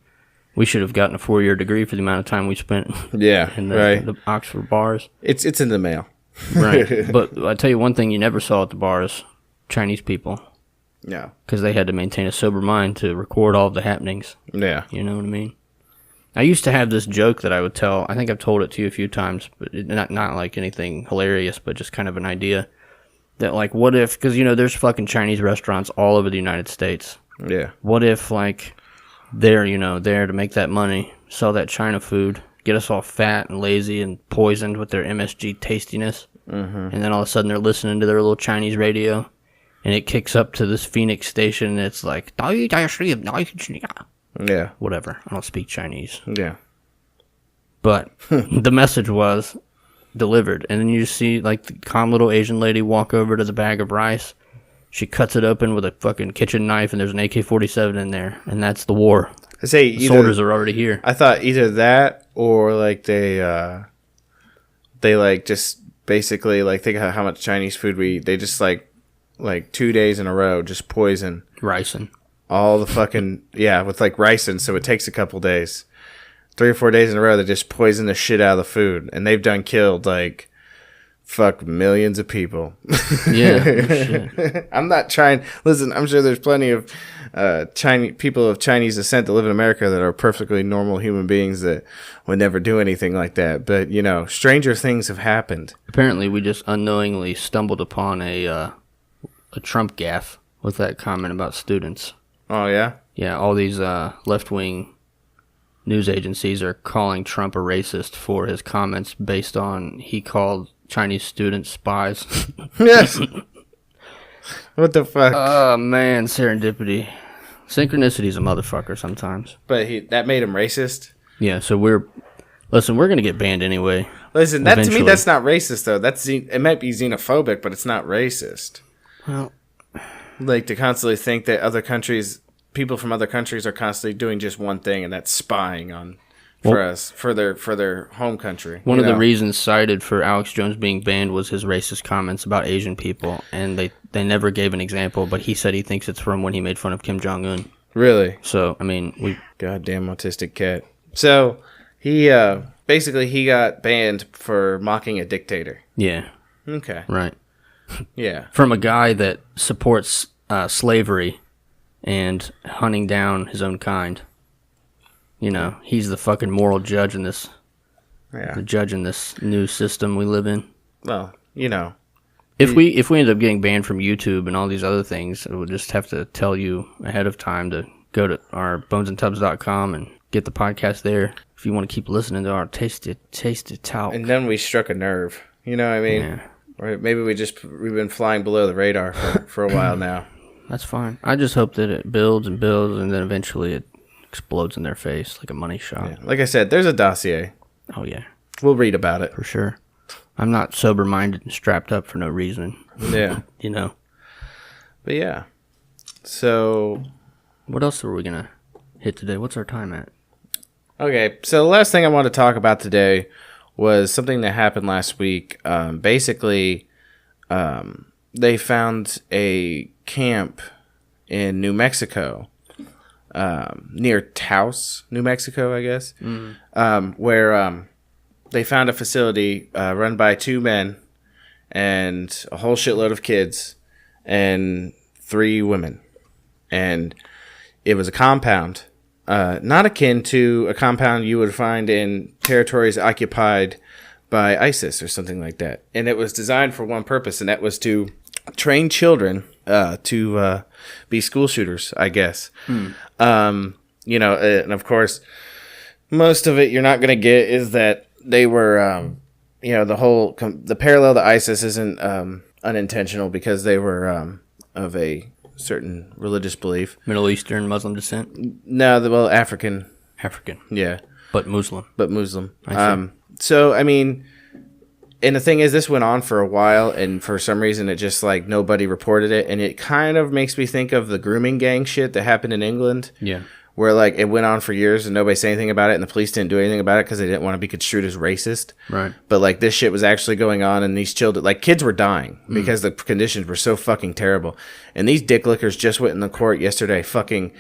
We should have gotten a 4-year degree for the amount of time we spent Yeah, in right. the Oxford bars. It's in the mail. Right. But I tell you one thing you never saw at the bars, Chinese people. No. Because they had to maintain a sober mind to record all of the happenings. Yeah. You know what I mean? I used to have this joke that I would tell. I think I've told it to you a few times, but not like anything hilarious, but just kind of an idea. That, like, what if... Because, you know, there's fucking Chinese restaurants all over the United States. Yeah. What if, like, they're, you know, there to make that money, sell that China food, get us all fat and lazy and poisoned with their MSG tastiness, and then all of a sudden they're listening to their little Chinese radio, and it kicks up to this Phoenix station, and it's like, Yeah. whatever. I don't speak Chinese. Yeah. But the message was delivered, and then you see, like, the calm little Asian lady walk over to the bag of rice. She cuts it open with a fucking kitchen knife, and there's an AK-47 in there, and that's the war. I say The soldiers are already here. I thought either that or like they like just basically like think of how much Chinese food we eat. They just like 2 days in a row just poison Ricin. all the fucking with like ricin. So it takes a couple days, 3 or 4 days in a row. They just poison the shit out of the food, and they've done killed like millions of people. Yeah. Shit. I'm not trying. Listen, I'm sure there's plenty of Chinese people of Chinese descent that live in America that are perfectly normal human beings that would never do anything like that. But you know, stranger things have happened. Apparently, we just unknowingly stumbled upon a Trump gaffe with that comment about students. Oh yeah. Yeah, all these left-wing news agencies are calling Trump a racist for his comments based on he called Chinese students spies. Yes. What the fuck? Oh, man, serendipity. Synchronicity's a motherfucker sometimes. But that made him racist. Yeah, so we're going to get banned anyway. Listen, that to me, Eventually. that's not racist though. It might be xenophobic, but it's not racist. Well, Like to constantly think that people from other countries are constantly doing just one thing, and that's spying on for their home country. one of the reasons cited for Alex Jones being banned was his racist comments about Asian people, and they never gave an example, but he said he thinks it's from when he made fun of Kim Jong-un. Really? So, I mean, Goddamn autistic cat. So he basically he got banned for mocking a dictator. yeah, Okay. right. Yeah. From a guy that supports slavery and hunting down his own kind. You know, he's the fucking moral judge in this. Yeah. The judge in this new system we live in. Well, you know. If we end up getting banned from YouTube and all these other things, we'll just have to tell you ahead of time to go to our bonesandtubs.com and get the podcast there. If you want to keep listening to our tasty talk. And then we struck a nerve. You know what I mean? Yeah. Or maybe we've been flying below the radar for a while now. That's fine. I just hope that it builds and builds and then eventually it explodes in their face like a money shot. Yeah. Like I said, there's a dossier. Oh, yeah. We'll read about it. For sure. I'm not sober-minded and strapped up for no reason. Yeah. You know. But yeah. So, What else are we going to hit today? What's our time at? okay. So the last thing I want to talk about today was something that happened last week. Basically, they found a camp in New Mexico, near Taos, New Mexico, I guess, where they found a facility run by 2 men and a whole shitload of kids and 3 women. And it was a compound, not akin to a compound you would find in territories occupied by ISIS or something like that. And it was designed for one purpose, and that was to train children to be school shooters, I guess. You know, and of course, most of it you're not going to get is that they were, you know, the parallel to ISIS isn't unintentional because they were of a certain religious belief. Middle Eastern Muslim descent? No, African. African. Yeah. But Muslim. I see. So, I mean, and the thing is, this went on for a while, and for some reason, it just, like, nobody reported it, and it kind of makes me think of the grooming gang shit that happened in England. Yeah. where like it went on for years and nobody said anything about it, and the police didn't do anything about it because they didn't want to be construed as racist. Right. But like this shit was actually going on, and these children, like kids were dying because the conditions were so fucking terrible. And these dick lickers just went in the court yesterday, fucking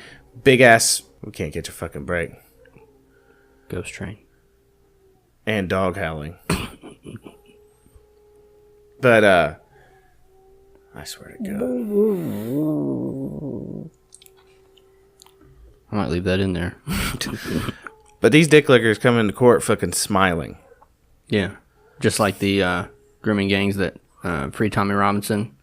big ass. We can't get your fucking break. Ghost train. And dog howling. But I swear to God. I might leave that in there. But these dick lickers come into court fucking smiling. Yeah. Just like the grooming gangs that Free Tommy Robinson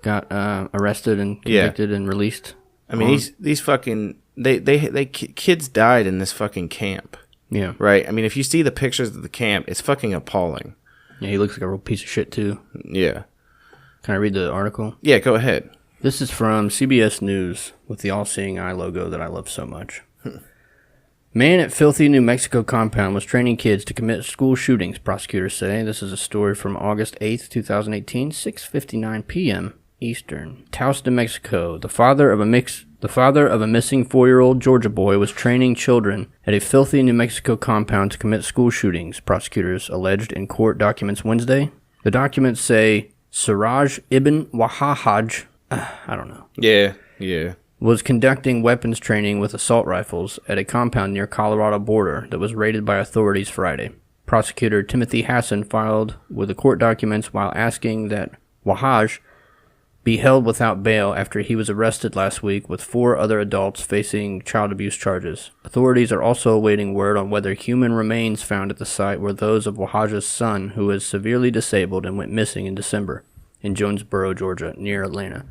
got arrested and convicted and released. I mean, these fucking kids died in this fucking camp. Yeah. Right? I mean, if you see the pictures of the camp, it's fucking appalling. Yeah, he looks like a real piece of shit too. Yeah. Can I read the article? Yeah, go ahead. This is from CBS News with the all-seeing eye logo that I love so much. Man at filthy New Mexico compound was training kids to commit school shootings, prosecutors say. This is a story from August 8th, 2018, 6:59 p.m. Eastern. Taos, New Mexico. The father of a missing 4-year-old Georgia boy was training children at a filthy New Mexico compound to commit school shootings, prosecutors alleged in court documents Wednesday. The documents say Siraj Ibn Wahhaj, I don't know. Yeah. Was conducting weapons training with assault rifles at a compound near Colorado border that was raided by authorities Friday. Prosecutor Timothy Hassan filed with the court documents while asking that Wahhaj be held without bail after he was arrested last week with 4 other adults facing child abuse charges. Authorities are also awaiting word on whether human remains found at the site were those of Wahhaj's son, who is severely disabled and went missing in December in Jonesboro, Georgia, near Atlanta.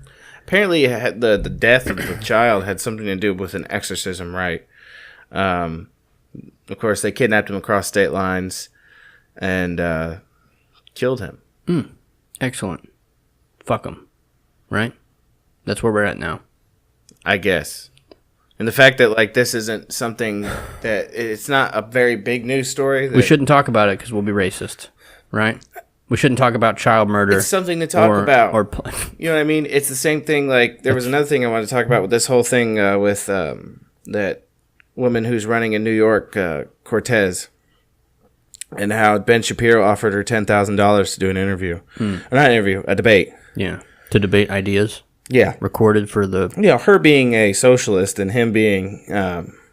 Apparently, the death of the child had something to do with an exorcism, right? Of course, they kidnapped him across state lines and killed him. Excellent. Fuck him. Right? That's where we're at now. I guess. And the fact that like this isn't something that it's not a very big news story. We shouldn't talk about it because we'll be racist, right? We shouldn't talk about child murder. It's something to talk about. You know what I mean? It's the same thing. Like there was another thing I wanted to talk about with this whole thing with that woman who's running in New York, Cortez, and how Ben Shapiro offered her $10,000 to do an interview, or not an interview, a debate. Yeah. To debate ideas. Yeah. Recorded for the... her being a socialist and him being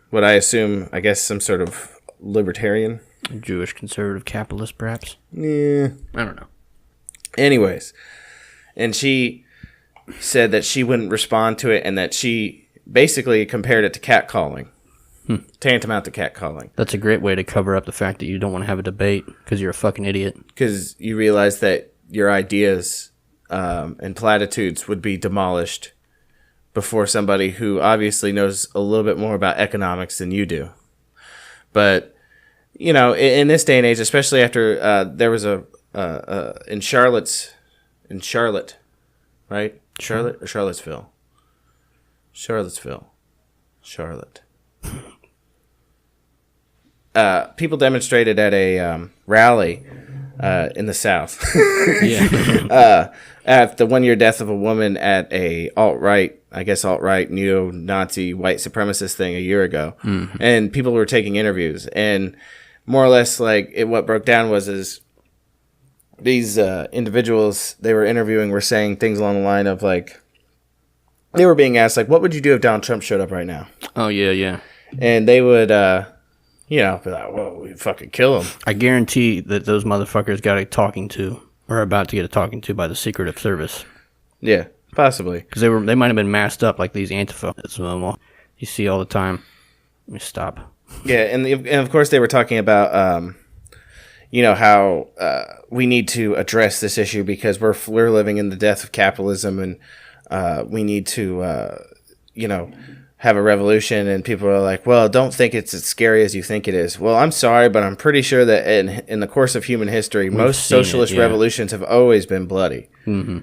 what I assume, I guess, some sort of libertarian. Jewish conservative capitalist, perhaps? Yeah. I don't know. Anyways. And she said that she wouldn't respond to it and that she basically compared it to catcalling. Tantamount to catcalling. That's a great way to cover up the fact that you don't want to have a debate because you're a fucking idiot. Because you realize that your ideas... and platitudes would be demolished before somebody who obviously knows a little bit more about economics than you do. But, you know, in this day and age, especially after there was in Charlotte, right? Charlotte or Charlottesville? Charlottesville. Charlotte. People demonstrated at a rally in the South. At the 1-year death of a woman at a alt-right neo-Nazi white supremacist thing a year ago. And people were taking interviews. And more or less, like, what broke down was these individuals they were interviewing were saying things along the line of, like, they were being asked, like, what would you do if Donald Trump showed up right now? Oh, yeah. And they would... be like, well, we'd fucking kill him. I guarantee that those motherfuckers got a talking to, or about to get a talking to by the Secret Service. Yeah, possibly. Because they might have been masked up like these Antifa. That's what you see all the time. Let me stop. Yeah, and of course they were talking about, how we need to address this issue because we're living in the death of capitalism and we need to, have a revolution, and people are like, well, don't think it's as scary as you think it is. Well, I'm sorry, but I'm pretty sure that in the course of human history, most socialist revolutions have always been bloody. Mm-hmm.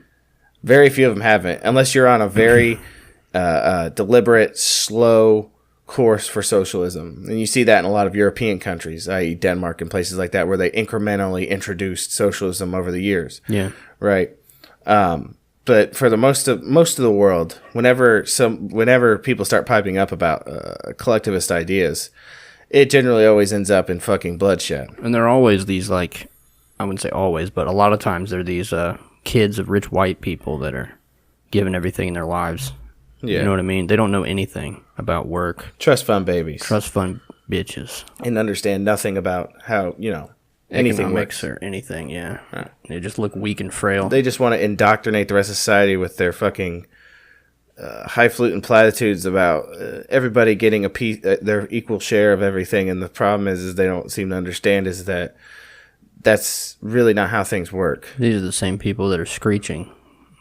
Very few of them haven't, unless you're on a very deliberate, slow course for socialism. And you see that in a lot of European countries, i.e. Denmark and places like that, where they incrementally introduced socialism over the years. Yeah. Right. But for the most of the world, whenever people start piping up about collectivist ideas, it generally always ends up in fucking bloodshed. And there are always these, like, I wouldn't say always, but a lot of times there are these kids of rich white people that are given everything in their lives. Yeah. You know what I mean? They don't know anything about work. Trust fund babies. Trust fund bitches. And understand nothing about how, anything Economics works. or anything, yeah. They just look weak and frail. They just want to indoctrinate the rest of society with their fucking highfalutin platitudes about everybody getting a piece, their equal share of everything. And the problem is they don't seem to understand is that that's really not how things work. These are the same people that are screeching,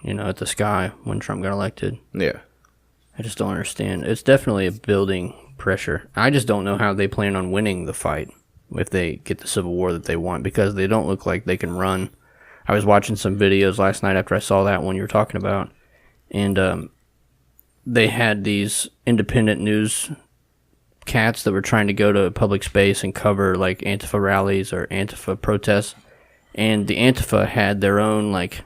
at the sky when Trump got elected. Yeah. I just don't understand. It's definitely a building pressure. I just don't know how they plan on winning the fight if they get the civil war that they want, because they don't look like they can run. I was watching some videos last night after I saw that one you were talking about, and they had these independent news cats that were trying to go to public space and cover like Antifa rallies or Antifa protests, and the Antifa had their own like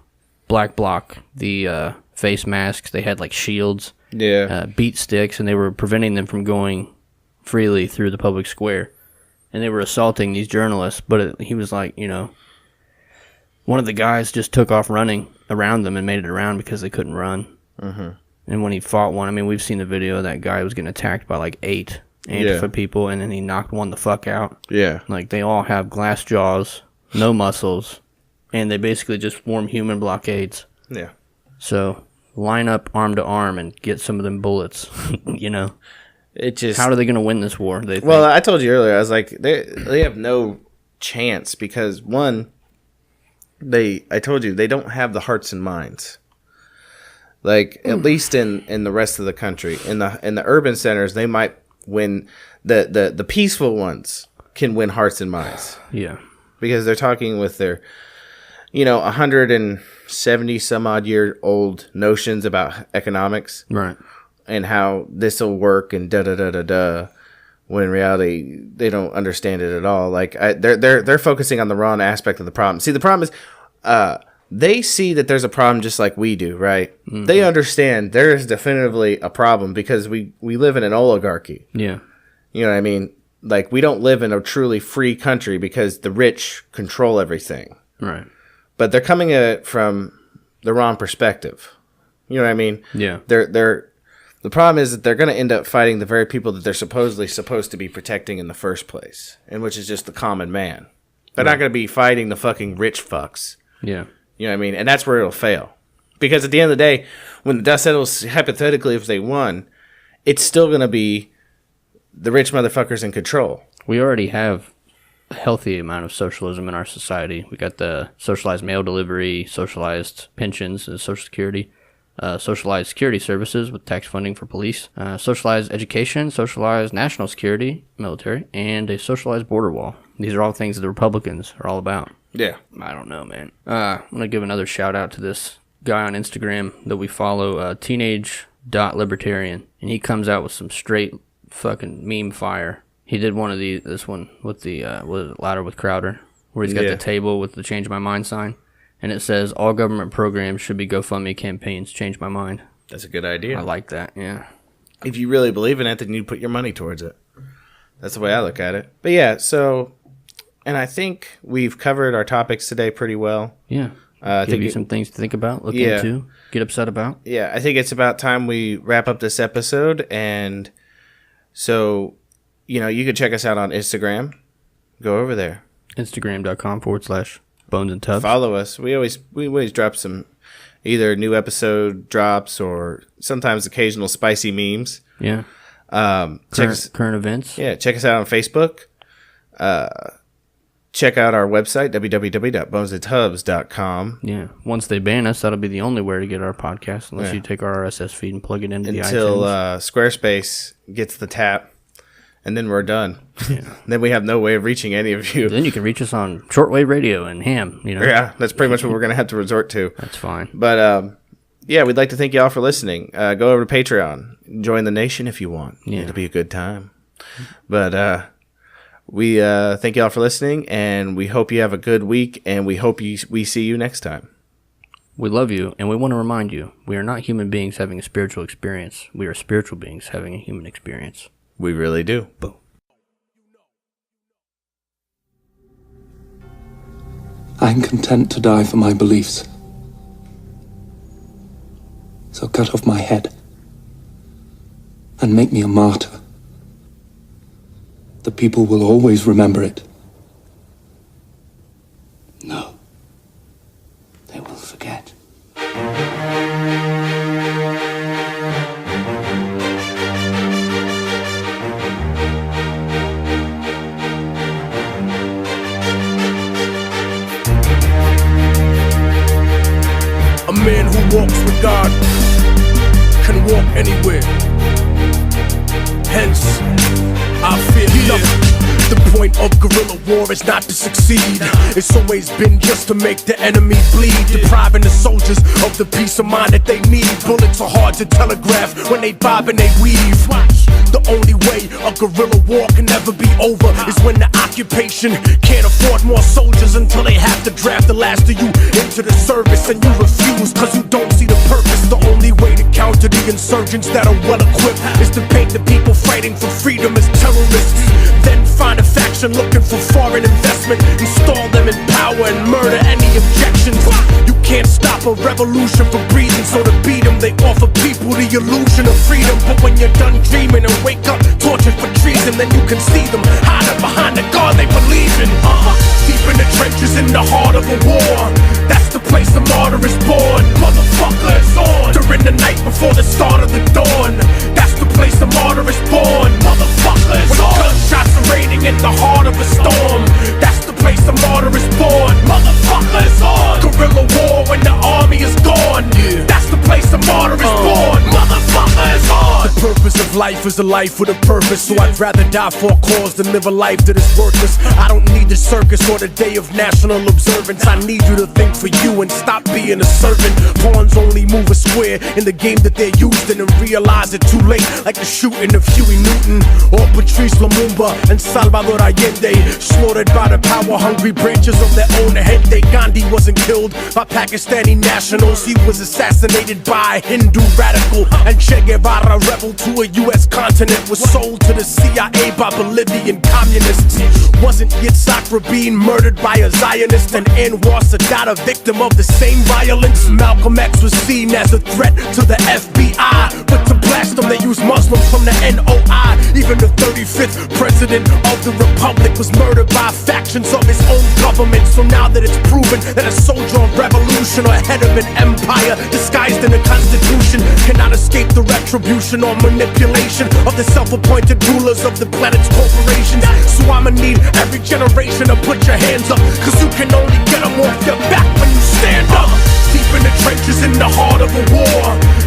black bloc, the face masks. They had like shields, beat sticks, and they were preventing them from going freely through the public square. And they were assaulting these journalists, but he was like, one of the guys just took off running around them and made it around because they couldn't run. Mm-hmm. And when he fought one, I mean, we've seen the video of that guy who was getting attacked by like 8 Antifa people, and then he knocked one the fuck out. Yeah. Like, they all have glass jaws, no muscles, and they basically just form human blockades. Yeah. So, line up arm to arm and get some of them bullets, It just... How are they going to win this war? They think? Well, I told you earlier, I was like, they have no chance because, one, I told you, they don't have the hearts and minds. Like, at least in the rest of the country. In the urban centers, they might win. The peaceful ones can win hearts and minds. Yeah. Because they're talking with their, 170 some odd year old notions about economics. Right. And how this will work and da-da-da-da-da. When in reality, they don't understand it at all. Like, they're focusing on the wrong aspect of the problem. See, the problem is... they see that there's a problem just like we do, right? Mm-hmm. They understand there is definitively a problem because we live in an oligarchy. Yeah. You know what I mean? Like, we don't live in a truly free country because the rich control everything. Right. But they're coming at it from the wrong perspective. You know what I mean? Yeah. The problem is that they're going to end up fighting the very people that they're supposed to be protecting in the first place, and which is just the common man. They're not going to be fighting the fucking rich fucks. Yeah. You know what I mean? And that's where it'll fail. Because at the end of the day, when the dust settles, hypothetically, if they won, it's still going to be the rich motherfuckers in control. We already have a healthy amount of socialism in our society. We got the socialized mail delivery, socialized pensions and Social Security, socialized security services with tax funding for police, socialized education, socialized national security, military, and a socialized border wall. These are all things that the Republicans are all about. Yeah. I don't know, man. I'm going to give another shout out to this guy on Instagram that we follow, teenage.libertarian. And he comes out with some straight fucking meme fire. He did this one with the, Louder with Crowder, where he's got the table with the Change My Mind sign. And it says, all government programs should be GoFundMe campaigns. Change my mind. That's a good idea. I like that, yeah. If you really believe in it, then you put your money towards it. That's the way I look at it. But yeah, so... And I think we've covered our topics today pretty well. Yeah. Give you some things to think about, look into, get upset about. Yeah, I think it's about time we wrap up this episode. And so, you can check us out on Instagram. Go over there. Instagram.com/Bones and Tubs. Follow us. We always drop some either new episode drops or sometimes occasional spicy memes. Yeah. Current events. Yeah, check us out on Facebook. Check out our website, www.bonesandtubs.com. Yeah. Once they ban us, that'll be the only way to get our podcast, unless you take our RSS feed and plug it into the iTunes. Until Squarespace gets the tap, and then we're done. Yeah. Then we have no way of reaching any of you. Then you can reach us on shortwave radio and ham, Yeah, that's pretty much what we're going to have to resort to. That's fine. But, yeah, we'd like to thank you all for listening. Go over to Patreon. Join the nation if you want. Yeah. It'll be a good time. But, we thank you all for listening, and we hope you have a good week, and we hope we see you next time. We love you, and we want to remind you, we are not human beings having a spiritual experience. We are spiritual beings having a human experience. We really do. Boom. I'm content to die for my beliefs. So cut off my head and make me a martyr. The people will always remember it. No. They will forget. A man who walks with God can walk anywhere. Hence, I fear nothing. The point of guerrilla war is not to succeed. It's always been just to make the enemy bleed, depriving the soldiers of the peace of mind that they need. Bullets are hard to telegraph when they bob and they weave. The only way a guerrilla war can never be over is when the occupation can't afford more soldiers until they have to draft the last of you into the service, and you refuse cause you don't see the purpose. The only way to counter the insurgents that are well equipped is to paint the people fighting for freedom as terrorists. Then find a faction looking for foreign investment, install them in power and murder any objections. You can't stop a revolution for breathing, so to beat them they offer people the illusion of freedom. But when you're done dreaming and wake up tortured for treason, then you can see them hiding behind the God they believe in. Deep in the trenches in the heart of a war, that's the place the martyr is born. Motherfucker, it's on during the night before the start of the dawn. That's the place the martyr is born. Motherfucker, it's on. Gunshots are raining in the heart of a storm. That's the place the martyr is born. Motherfucker, it's on. Guerrilla war when the army is gone. That's the place the martyr is born. Motherfucker, it's on. The purpose of life is a life with a purpose, so I'd rather die for a cause than live a life that is worthless. I don't need the circus or the day of national observance. I need you to think for you and stop being a servant. Pawns only move a square in the game that they're used in, and realize it too late, like the shooting of Huey Newton or Patrice Lumumba and Salvador Allende, slaughtered by the power-hungry branches of their own gente. Gandhi wasn't killed by Pakistani nationals, he was assassinated by a Hindu radical. And Che Guevara, rebel to a US continent, was sold to the CIA by Bolivian communists. Wasn't Yitzhak Rabin murdered by a Zionist, and Anwar Sadat a victim of the same violence? Malcolm X was seen as a threat to the FBI, but to blast them they used Muslims from the NOI. Even the 35th president of the republic was murdered by factions of his own government. So now that it's proven that a soldier of revolution or head of an empire disguised in a constitution cannot escape the retribution or manipulation of the self-appointed rulers of the planet's corporations, so I'ma need every generation to put your hands up, cause you can only get them off your back when you stand up. Deep in the trenches in the heart of a war,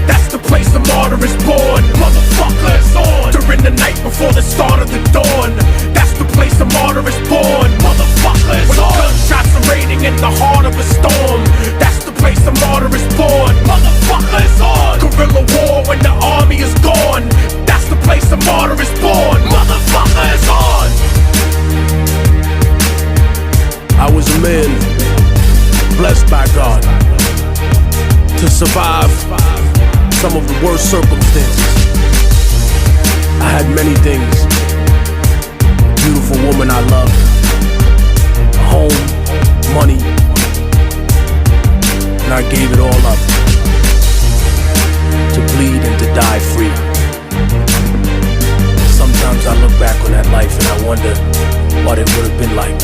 that's the place the martyr is born. Motherfucker, it's on during the night before the start of the dawn. That's the place the martyr is born. Motherfucker, it's on. Gunshots are raining in the heart of a storm, that's the place the martyr is born. Motherfucker, it's on. Guerrilla war when the army is gone, that's the place the martyr is born. Motherfucker, it's on. I was a man blessed by God to survive some of the worst circumstances. I had many things: a beautiful woman I loved, a home, money, and I gave it all up to bleed and to die free. Sometimes I look back on that life and I wonder what it would have been like.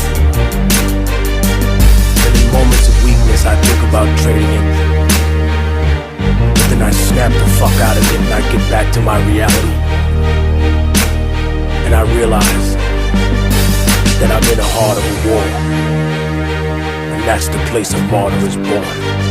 And in moments of weakness I think about trading it, but then I snap the fuck out of it and I get back to my reality. And I realize that I'm in the heart of a war, and that's the place a martyr is born.